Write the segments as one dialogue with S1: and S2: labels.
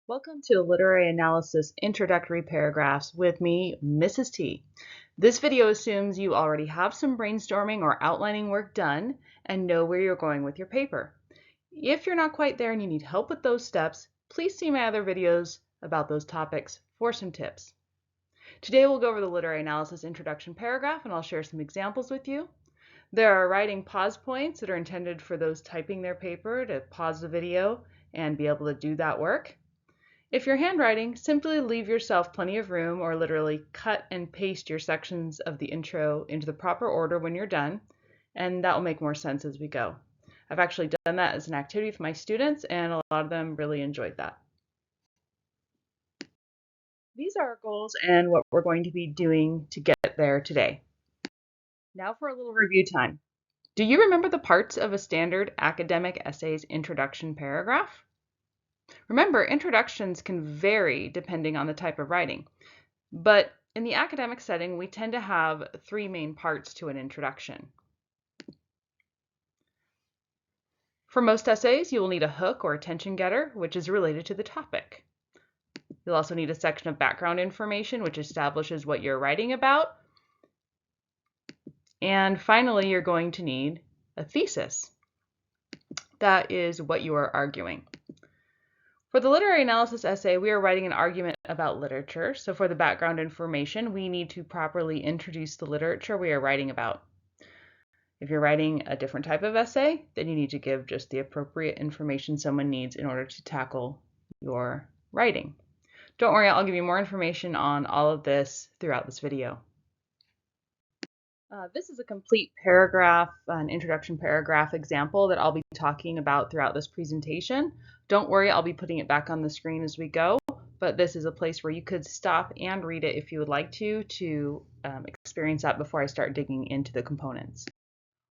S1: Welcome to Literary Analysis Introductory Paragraphs with me, Mrs. T. This video assumes you already have some brainstorming or outlining work done and know where you're going with your paper. If you're not quite there and you need help with those steps, please see my other videos about those topics for some tips. Today we'll go over the Literary Analysis Introduction paragraph and I'll share some examples with you. There are writing pause points that are intended for those typing their paper to pause the video and be able to do that work. If you're handwriting, simply leave yourself plenty of room or literally cut and paste your sections of the intro into the proper order when you're done, and that will make more sense as we go. I've actually done that as an activity for my students, and a lot of them really enjoyed that. These are our goals and what we're going to be doing to get there today. Now for a little review time. Do you remember the parts of a standard academic essay's introduction paragraph? Remember, introductions can vary depending on the type of writing, but in the academic setting, we tend to have three main parts to an introduction. For most essays, you will need a hook or attention getter, which is related to the topic. You'll also need a section of background information, which establishes what you're writing about. And finally, you're going to need a thesis. That is what you are arguing. For the literary analysis essay, we are writing an argument about literature. So for the background information, we need to properly introduce the literature we are writing about. If you're writing a different type of essay, then you need to give just the appropriate information someone needs in order to tackle your writing. Don't worry, I'll give you more information on all of this throughout this video. This is a complete paragraph, an introduction paragraph example that I'll be talking about throughout this presentation. Don't worry, I'll be putting it back on the screen as we go, but this is a place where you could stop and read it if you would like to experience that before I start digging into the components.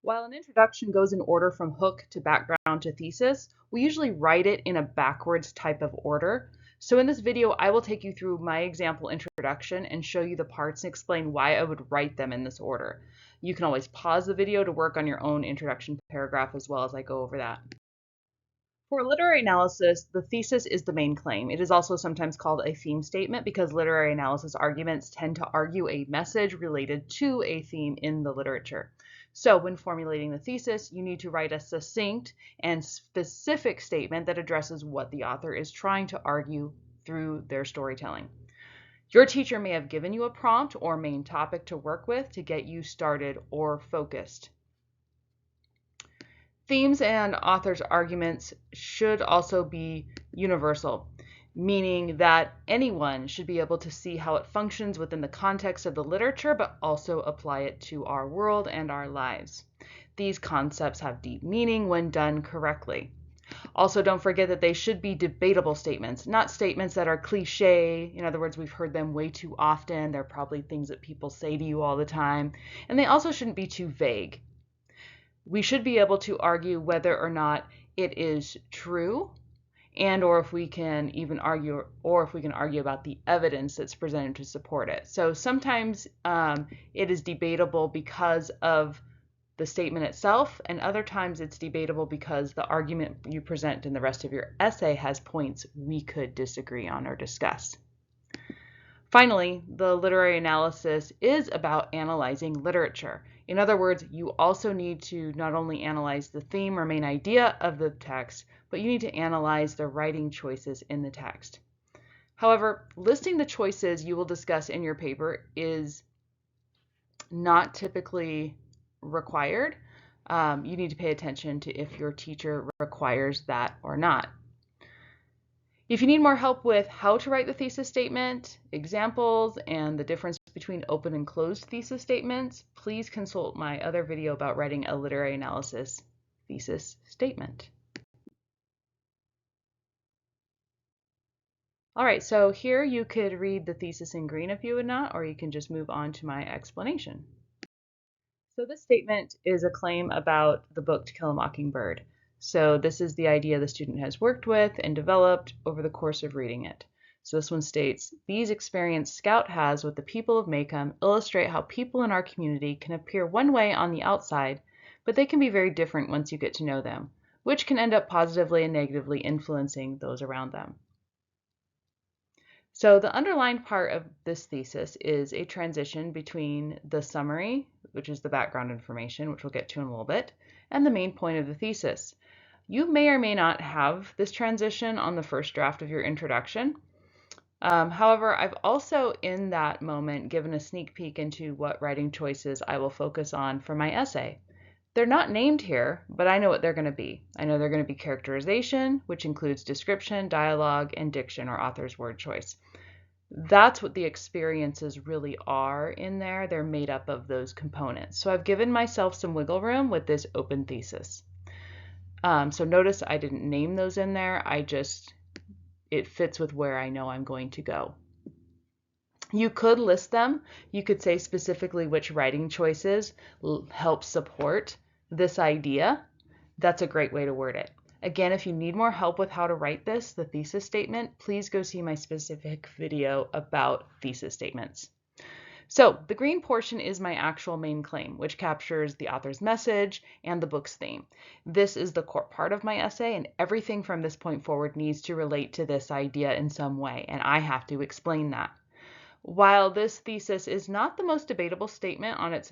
S1: While an introduction goes in order from hook to background to thesis, we usually write it in a backwards type of order. So in this video, I will take you through my example introduction and show you the parts and explain why I would write them in this order. You can always pause the video to work on your own introduction paragraph as well as I go over that. For literary analysis, the thesis is the main claim. It is also sometimes called a theme statement because literary analysis arguments tend to argue a message related to a theme in the literature. So when formulating the thesis, you need to write a succinct and specific statement that addresses what the author is trying to argue through their storytelling. Your teacher may have given you a prompt or main topic to work with to get you started or focused. Themes and authors' arguments should also be universal, meaning that anyone should be able to see how it functions within the context of the literature, but also apply it to our world and our lives. These concepts have deep meaning when done correctly. Also, don't forget that they should be debatable statements, not statements that are cliche. In other words, we've heard them way too often. They're probably things that people say to you all the time. And they also shouldn't be too vague. We should be able to argue whether or not it is true, and or if we can even argue, or if we can argue about the evidence that's presented to support it. So sometimes it is debatable because of the statement itself, and other times it's debatable because the argument you present in the rest of your essay has points we could disagree on or discuss. Finally, the literary analysis is about analyzing literature. In other words, you also need to not only analyze the theme or main idea of the text, but you need to analyze the writing choices in the text. However, listing the choices you will discuss in your paper is not typically required. You need to pay attention to if your teacher requires that or not. If you need more help with how to write the thesis statement, examples, and the difference between open and closed thesis statements, please consult my other video about writing a literary analysis thesis statement. All right, so here you could read the thesis in green if you would not, or you can just move on to my explanation. So this statement is a claim about the book To Kill a Mockingbird. So this is the idea the student has worked with and developed over the course of reading it. So this one states, these experiences Scout has with the people of Maycomb illustrate how people in our community can appear one way on the outside, but they can be very different once you get to know them, which can end up positively and negatively influencing those around them. So the underlined part of this thesis is a transition between the summary, which is the background information, which we'll get to in a little bit, and the main point of the thesis. You may or may not have this transition on the first draft of your introduction. However, I've also in that moment given a sneak peek into what writing choices I will focus on for my essay. They're not named here, but I know what they're going to be. I know they're going to be characterization, which includes description, dialogue, and diction or author's word choice. That's what the experiences really are in there. They're made up of those components. So I've given myself some wiggle room with this open thesis. So notice I didn't name those in there. It fits with where I know I'm going to go. You could list them. You could say specifically which writing choices help support this idea. That's a great way to word it. Again, if you need more help with how to write this, the thesis statement, please go see my specific video about thesis statements. So the green portion is my actual main claim, which captures the author's message and the book's theme. This is the core part of my essay, and everything from this point forward needs to relate to this idea in some way, and I have to explain that. While this thesis is not the most debatable statement on its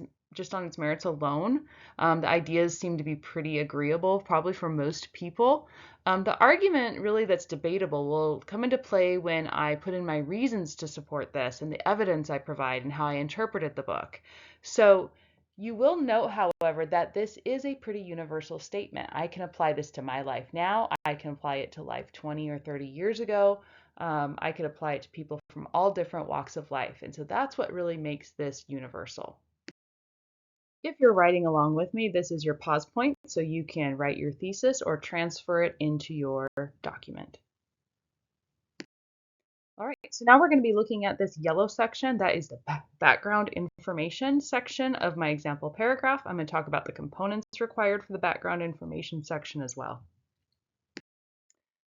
S1: merits alone, the ideas seem to be pretty agreeable, probably for most people. The argument really that's debatable will come into play when I put in my reasons to support this and the evidence I provide and how I interpreted the book. So you will note, however, that this is a pretty universal statement. I can apply this to my life now. I can apply it to life 20 or 30 years ago. I could apply it to people from all different walks of life. And so that's what really makes this universal. If you're writing along with me, this is your pause point, so you can write your thesis or transfer it into your document. All right, so now we're going to be looking at this yellow section. That is the background information section of my example paragraph. I'm going to talk about the components required for the background information section as well.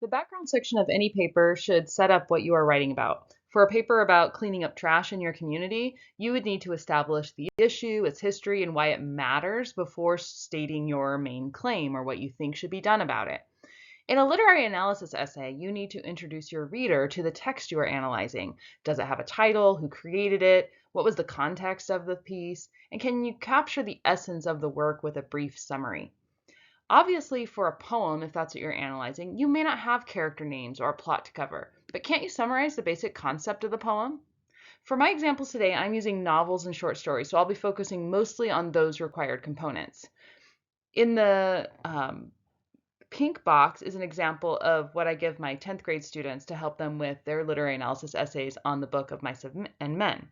S1: The background section of any paper should set up what you are writing about. For a paper about cleaning up trash in your community, you would need to establish the issue, its history, and why it matters before stating your main claim or what you think should be done about it. In a literary analysis essay, you need to introduce your reader to the text you are analyzing. Does it have a title? Who created it? What was the context of the piece? And can you capture the essence of the work with a brief summary? Obviously, for a poem, if that's what you're analyzing, you may not have character names or a plot to cover, but can't you summarize the basic concept of the poem? For my examples today, I'm using novels and short stories, so I'll be focusing mostly on those required components. In the pink box is an example of what I give my 10th grade students to help them with their literary analysis essays on the book of Mice and Men.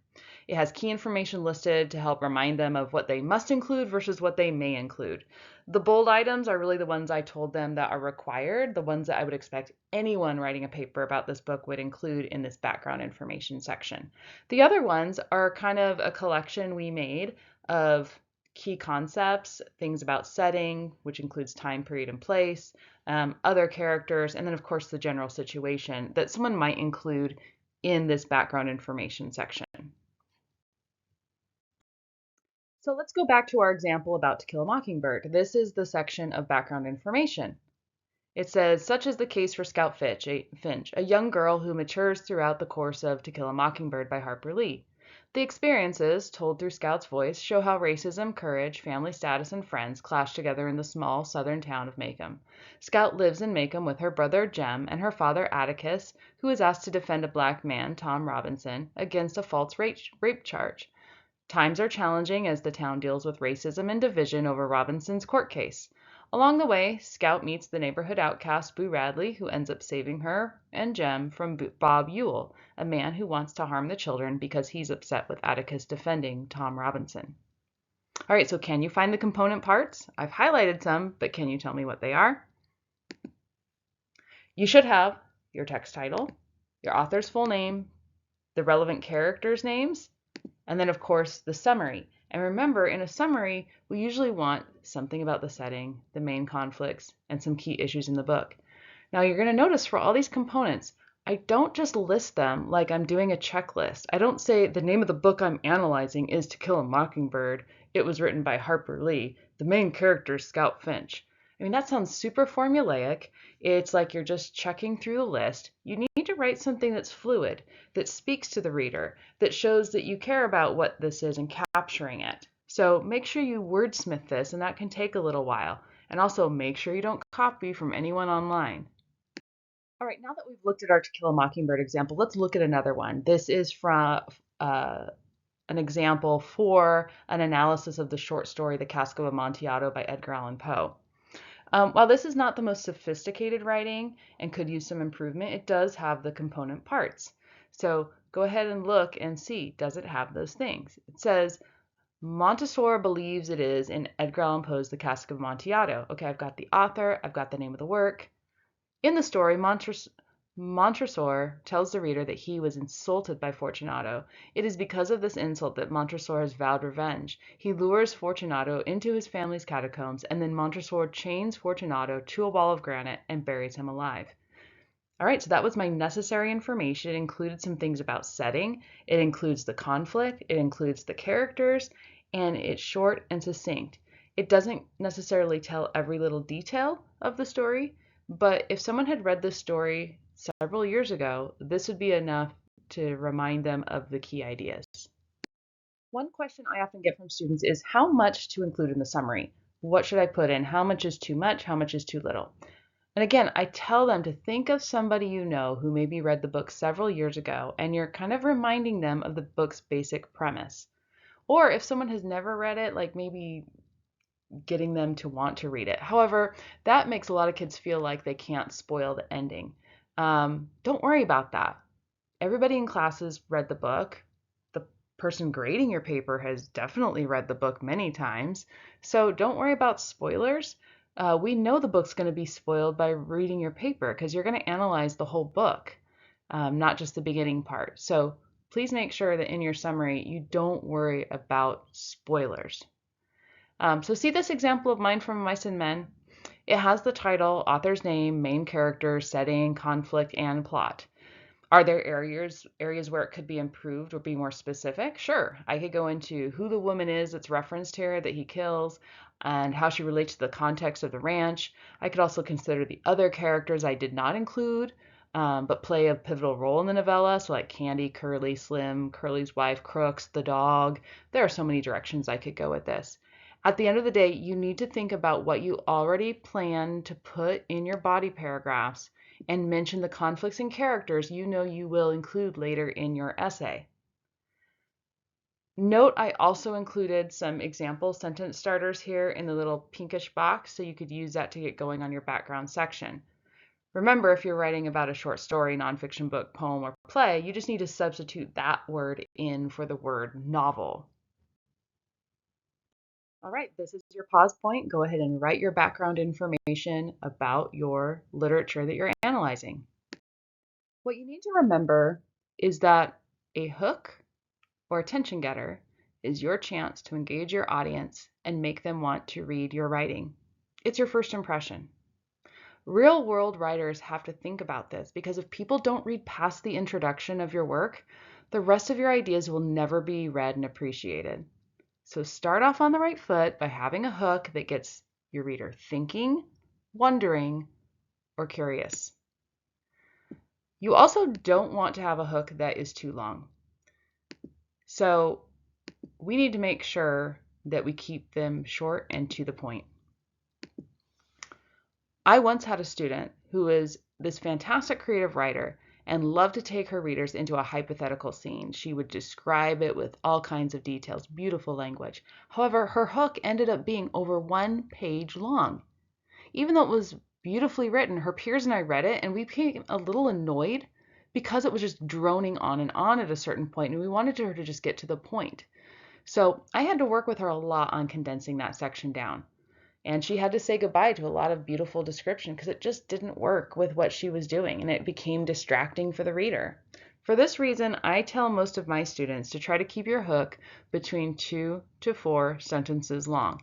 S1: It has key information listed to help remind them of what they must include versus what they may include. The bold items are really the ones I told them that are required, the ones that I would expect anyone writing a paper about this book would include in this background information section. The other ones are kind of a collection we made of key concepts, things about setting, which includes time, period, and place, other characters, and then of course the general situation that someone might include in this background information section. So let's go back to our example about To Kill a Mockingbird. This is the section of background information. It says, such is the case for Scout Finch, a young girl who matures throughout the course of To Kill a Mockingbird by Harper Lee. The experiences, told through Scout's voice, show how racism, courage, family status, and friends clash together in the small southern town of Macomb. Scout lives in Macomb with her brother Jem and her father Atticus, who is asked to defend a black man, Tom Robinson, against a false rape charge. Times are challenging as the town deals with racism and division over Robinson's court case. Along the way, Scout meets the neighborhood outcast Boo Radley, who ends up saving her and Jem from Bob Ewell, a man who wants to harm the children because he's upset with Atticus defending Tom Robinson. All right, so can you find the component parts? I've highlighted some, but can you tell me what they are? You should have your text title, your author's full name, the relevant characters' names, and then of course the summary. And remember, in a summary, we usually want something about the setting, the main conflicts, and some key issues in the book. Now you're going to notice for all these components, I don't just list them like I'm doing a checklist. I don't say the name of the book I'm analyzing is To Kill a Mockingbird. It was written by Harper Lee. The main character is Scout Finch. I mean, that sounds super formulaic. It's like you're just checking through the list. You need to write something that's fluid, that speaks to the reader, that shows that you care about what this is and capturing it. So make sure you wordsmith this, and that can take a little while. And also make sure you don't copy from anyone online. All right, now that we've looked at our To Kill a Mockingbird example, let's look at another one. This is from an example for an analysis of the short story The Cask of Amontillado by Edgar Allan Poe. While this is not the most sophisticated writing and could use some improvement, it does have the component parts. So go ahead and look and see, does it have those things? It says, Montessor believes it is in Edgar Allan Poe's The Cask of Amontillado. Okay, I've got the author, I've got the name of the work. In the story, Montresor tells the reader that he was insulted by Fortunato. It is because of this insult that Montresor has vowed revenge. He lures Fortunato into his family's catacombs, and then Montresor chains Fortunato to a wall of granite and buries him alive. All right, so that was my necessary information. It included some things about setting. It includes the conflict. It includes the characters, and it's short and succinct. It doesn't necessarily tell every little detail of the story, but if someone had read this story several years ago, this would be enough to remind them of the key ideas. One question I often get from students is how much to include in the summary? What should I put in? How much is too much? How much is too little? And again, I tell them to think of somebody you know who maybe read the book several years ago, and you're kind of reminding them of the book's basic premise. Or if someone has never read it, like maybe getting them to want to read it. However, that makes a lot of kids feel like they can't spoil the ending. Don't worry about that. Everybody in class has read the book. The person grading your paper has definitely read the book many times. So don't worry about spoilers. We know the book's going to be spoiled by reading your paper because you're going to analyze the whole book, not just the beginning part. So please make sure that in your summary, you don't worry about spoilers. So see this example of mine from Mice and Men? It has the title, author's name, main character, setting, conflict, and plot. Are there areas where it could be improved or be more specific? Sure. I could go into who the woman is that's referenced here that he kills and how she relates to the context of the ranch. I could also consider the other characters I did not include, but play a pivotal role in the novella. So like Candy, Curly, Slim, Curly's wife, Crooks, the dog. There are so many directions I could go with this. At the end of the day, you need to think about what you already plan to put in your body paragraphs and mention the conflicts and characters you know you will include later in your essay. Note I also included some example sentence starters here in the little pinkish box, so you could use that to get going on your background section. Remember, if you're writing about a short story, nonfiction book, poem, or play, you just need to substitute that word in for the word novel. All right, this is your pause point. Go ahead and write your background information about your literature that you're analyzing. What you need to remember is that a hook or attention getter is your chance to engage your audience and make them want to read your writing. It's your first impression. Real world writers have to think about this because if people don't read past the introduction of your work, the rest of your ideas will never be read and appreciated. So start off on the right foot by having a hook that gets your reader thinking, wondering, or curious. You also don't want to have a hook that is too long. So we need to make sure that we keep them short and to the point. I once had a student who was this fantastic creative writer and loved to take her readers into a hypothetical scene. She would describe it with all kinds of details, beautiful language. However, her hook ended up being over 1 page long. Even though it was beautifully written, her peers and I read it and we became a little annoyed because it was just droning on and on at a certain point, and we wanted her to just get to the point. So I had to work with her a lot on condensing that section down. And she had to say goodbye to a lot of beautiful description because it just didn't work with what she was doing and it became distracting for the reader. For this reason, I tell most of my students to try to keep your hook between 2 to 4 sentences long.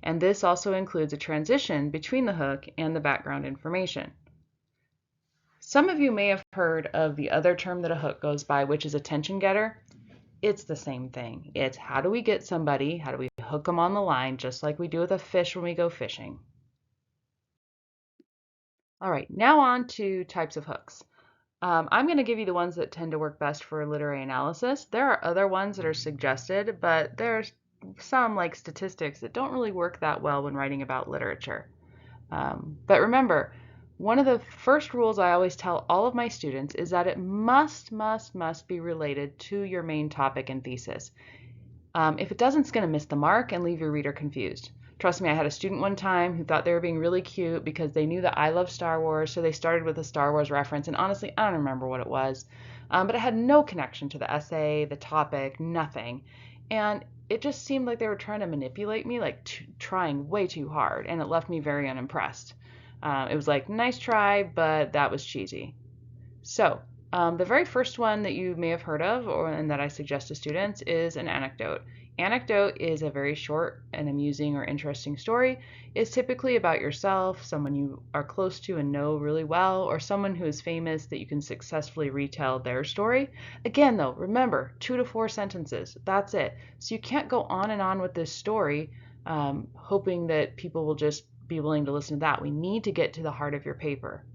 S1: And this also includes a transition between the hook and the background information. Some of you may have heard of the other term that a hook goes by, which is attention getter. It's the same thing. It's how do we get somebody, how do we hook them on the line, just like we do with a fish when we go fishing. All right, now on to types of hooks. I'm going to give you the ones that tend to work best for literary analysis. There are other ones that are suggested, but there's some, like statistics, that don't really work that well when writing about literature. But remember, one of the first rules I always tell all of my students is that it must be related to your main topic and thesis. If it doesn't, it's going to miss the mark and leave your reader confused. Trust me, I had a student one time who thought they were being really cute because they knew that I love Star Wars, so they started with a Star Wars reference, and honestly, I don't remember what it was. But it had no connection to the essay, the topic, nothing. And it just seemed like they were trying to manipulate me, like trying way too hard, and it left me very unimpressed. It was like, nice try, but that was cheesy. So, the very first one that you may have heard of, and that I suggest to students, is an anecdote. Anecdote is a very short and amusing or interesting story. It's typically about yourself, someone you are close to and know really well, or someone who is famous that you can successfully retell their story. Again, though, remember, 2 to 4 sentences. That's it. So you can't go on and on with this story, hoping that people will just be willing to listen to that. We need to get to the heart of your paper.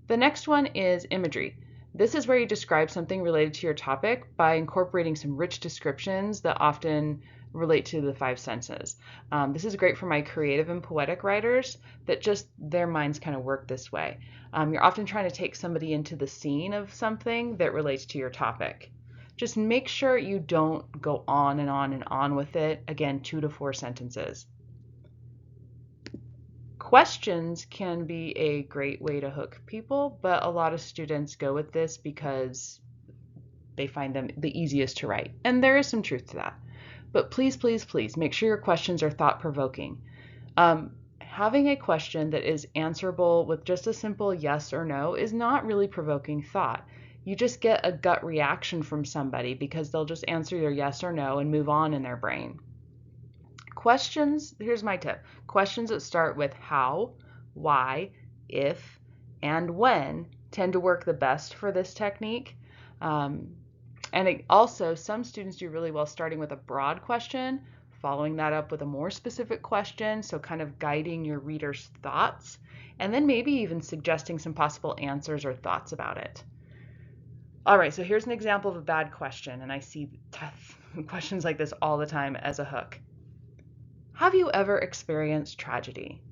S1: The next one is imagery. This is where you describe something related to your topic by incorporating some rich descriptions that often relate to the 5 senses. This is great for my creative and poetic writers that just their minds kind of work this way. You're often trying to take somebody into the scene of something that relates to your topic. Just make sure you don't go on and on and on with it. Again, 2 to 4 sentences. Questions can be a great way to hook people, but a lot of students go with this because they find them the easiest to write. And there is some truth to that. But please, please, please make sure your questions are thought-provoking. Having a question that is answerable with just a simple yes or no is not really provoking thought. You just get a gut reaction from somebody because they'll just answer your yes or no and move on in their brain. Questions, here's my tip. Questions that start with how, why, if, and when tend to work the best for this technique. Also, some students do really well starting with a broad question, following that up with a more specific question, so kind of guiding your reader's thoughts, and then maybe even suggesting some possible answers or thoughts about it. All right, so here's an example of a bad question, and I see questions like this all the time as a hook. Have you ever experienced tragedy?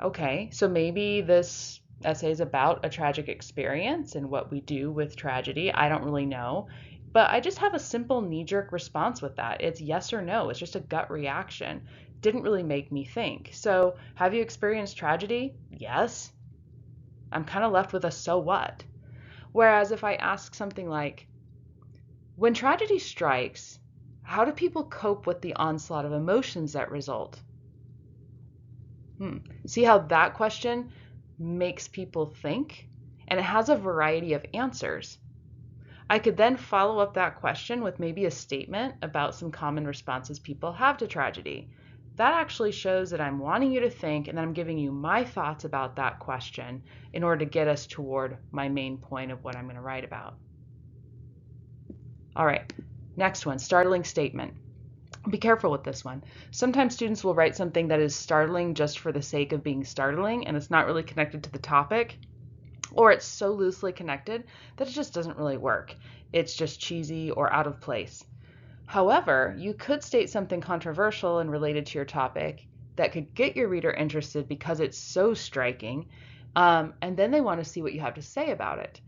S1: Okay, so maybe this essay is about a tragic experience and what we do with tragedy. I don't really know, but I just have a simple knee-jerk response with that. It's yes or no. It's just a gut reaction. Didn't really make me think. So, have you experienced tragedy? Yes. I'm kind of left with a so what. Whereas if I ask something like, when tragedy strikes, how do people cope with the onslaught of emotions that result? See how that question makes people think? And it has a variety of answers. I could then follow up that question with maybe a statement about some common responses people have to tragedy. That actually shows that I'm wanting you to think and that I'm giving you my thoughts about that question in order to get us toward my main point of what I'm going to write about. All right. Next one, startling statement. Be careful with this one. Sometimes students will write something that is startling just for the sake of being startling, and it's not really connected to the topic, or it's so loosely connected that it just doesn't really work. It's just cheesy or out of place. However, you could state something controversial and related to your topic that could get your reader interested because it's so striking, and then they want to see what you have to say about it.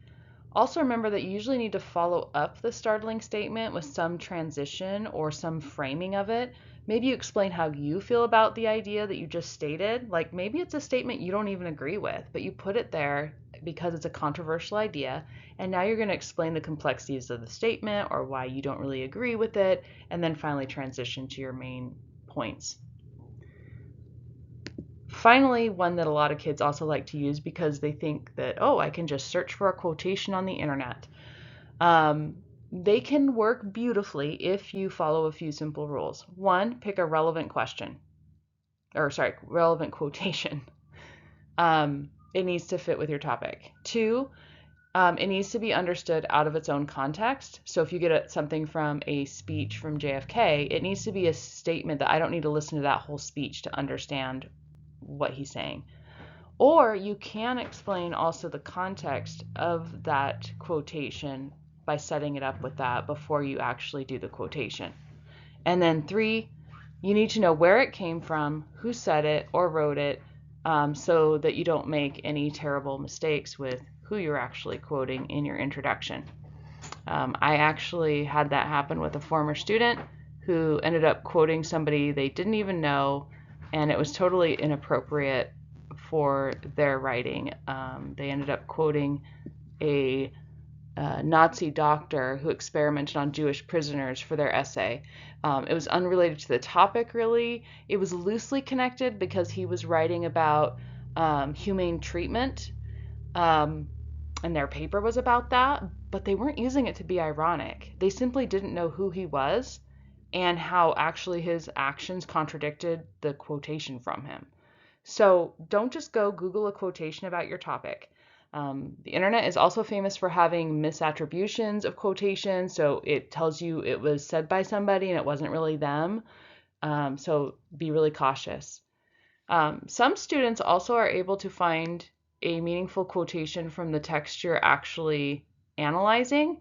S1: Also remember that you usually need to follow up the startling statement with some transition or some framing of it. Maybe you explain how you feel about the idea that you just stated. Like maybe it's a statement you don't even agree with, but you put it there because it's a controversial idea, and now you're going to explain the complexities of the statement or why you don't really agree with it, and then finally transition to your main points. Finally, one that a lot of kids also like to use because they think that, oh, I can just search for a quotation on the internet. They can work beautifully if you follow a few simple rules. One, pick a relevant relevant quotation. It needs to fit with your topic. Two, it needs to be understood out of its own context. So if you get something from a speech from JFK, it needs to be a statement that I don't need to listen to that whole speech to understand what he's saying. Or you can explain also the context of that quotation by setting it up with that before you actually do the quotation. And then 3, you need to know where it came from, who said it or wrote it, so that you don't make any terrible mistakes with who you're actually quoting in your introduction. I actually had that happen with a former student who ended up quoting somebody they didn't even know, and it was totally inappropriate for their writing. They ended up quoting a Nazi doctor who experimented on Jewish prisoners for their essay. It was unrelated to the topic, really. It was loosely connected because he was writing about humane treatment, and their paper was about that, but they weren't using it to be ironic. They simply didn't know who he was and how actually his actions contradicted the quotation from him. So don't just go Google a quotation about your topic. The internet is also famous for having misattributions of quotations, so it tells you it was said by somebody and it wasn't really them. So be really cautious. Some students also are able to find a meaningful quotation from the text you're actually analyzing.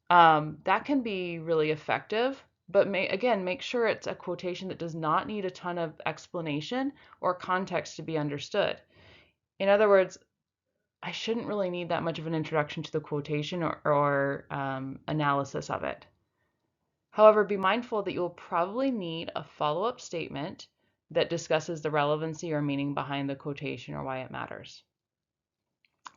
S1: That can be really effective, but again, make sure it's a quotation that does not need a ton of explanation or context to be understood. In other words, I shouldn't really need that much of an introduction to the quotation or analysis of it. However, be mindful that you'll probably need a follow-up statement that discusses the relevancy or meaning behind the quotation or why it matters.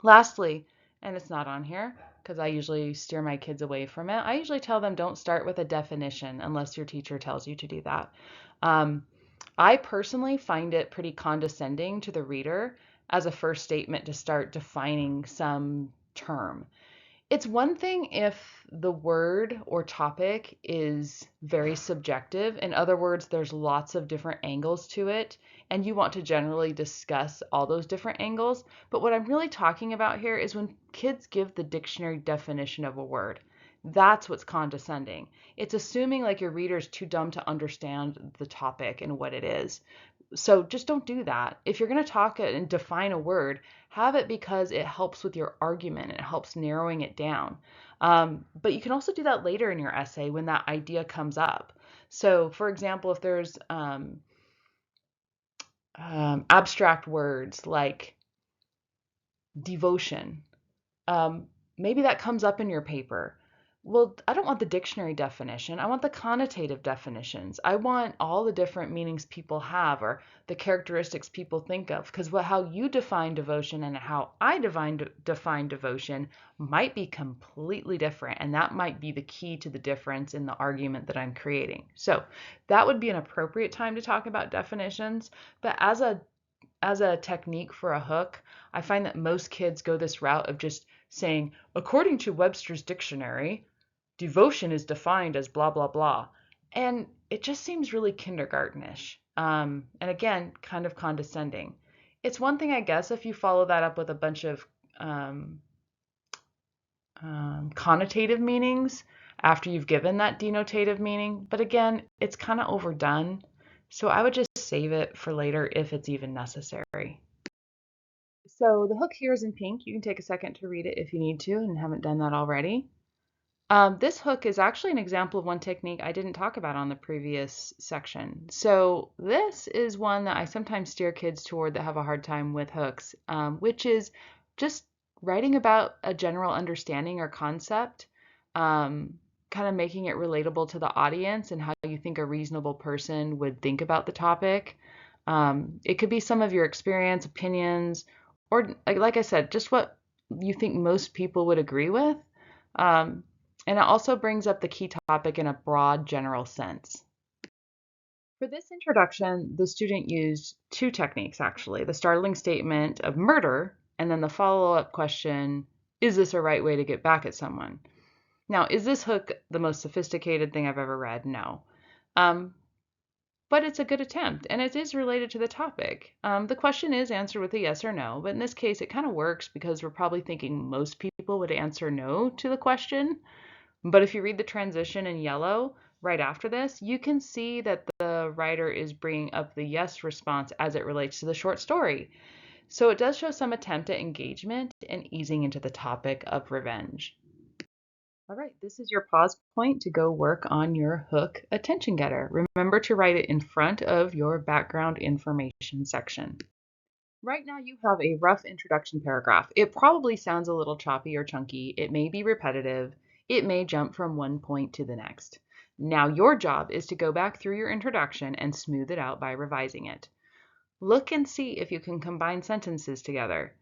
S1: Lastly, and it's not on here because I usually steer my kids away from it, I usually tell them don't start with a definition unless your teacher tells you to do that. I personally find it pretty condescending to the reader as a first statement to start defining some term. It's one thing if the word or topic is very subjective. In other words, there's lots of different angles to it, and you want to generally discuss all those different angles. But what I'm really talking about here is when kids give the dictionary definition of a word. That's what's condescending. It's assuming like your reader's too dumb to understand the topic and what it is. So just don't do that. If you're going to talk and define a word, have it because it helps with your argument. It helps narrowing it down. But you can also do that later in your essay when that idea comes up. So, for example, if there's abstract words like devotion, maybe that comes up in your paper. Well, I don't want the dictionary definition. I want the connotative definitions. I want all the different meanings people have or the characteristics people think of. Because how you define devotion and how I define devotion might be completely different. And that might be the key to the difference in the argument that I'm creating. So that would be an appropriate time to talk about definitions. But as a technique for a hook, I find that most kids go this route of just saying, according to Webster's dictionary, devotion is defined as blah, blah, blah. And it just seems really kindergartenish. And again, kind of condescending. It's one thing, I guess, if you follow that up with a bunch of connotative meanings after you've given that denotative meaning. But again, it's kind of overdone. So I would just save it for later if it's even necessary. So the hook here is in pink. You can take a second to read it if you need to and haven't done that already. This hook is actually an example of one technique I didn't talk about on the previous section. So this is one that I sometimes steer kids toward that have a hard time with hooks, which is just writing about a general understanding or concept, kind of making it relatable to the audience and how you think a reasonable person would think about the topic. It could be some of your experience, opinions, or like I said, just what you think most people would agree with. And it also brings up the key topic in a broad general sense. For this introduction, the student used 2 techniques actually, the startling statement of murder and then the follow-up question, is this a right way to get back at someone? Now, is this hook the most sophisticated thing I've ever read? No. But it's a good attempt, and it is related to the topic. The question is answered with a yes or no, but in this case, it kind of works because we're probably thinking most people would answer no to the question. But if you read the transition in yellow right after this, you can see that the writer is bringing up the yes response as it relates to the short story. So it does show some attempt at engagement and easing into the topic of revenge. All right, this is your pause point to go work on your hook attention getter. Remember to write it in front of your background information section. Right now you have a rough introduction paragraph. It probably sounds a little choppy or chunky. It may be repetitive. It may jump from one point to the next. Now your job is to go back through your introduction and smooth it out by revising it. Look and see if you can combine sentences together.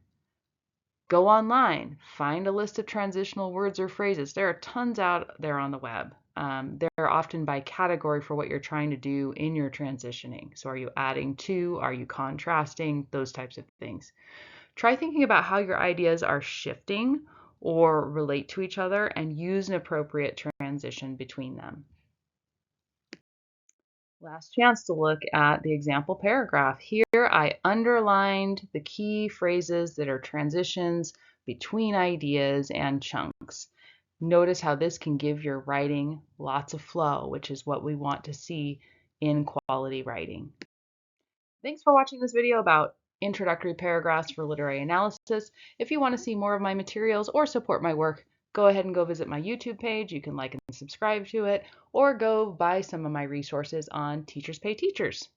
S1: Go online, find a list of transitional words or phrases. There are tons out there on the web. They're often by category for what you're trying to do in your transitioning. So are you adding to, are you contrasting, those types of things. Try thinking about how your ideas are shifting or relate to each other and use an appropriate transition between them. Last chance to look at the example paragraph. Here I underlined the key phrases that are transitions between ideas and chunks. Notice how this can give your writing lots of flow, which is what we want to see in quality writing. Thanks for watching this video about introductory paragraphs for literary analysis. If you want to see more of my materials or support my work, go ahead and go visit my YouTube page. You can like and subscribe to it, or go buy some of my resources on Teachers Pay Teachers.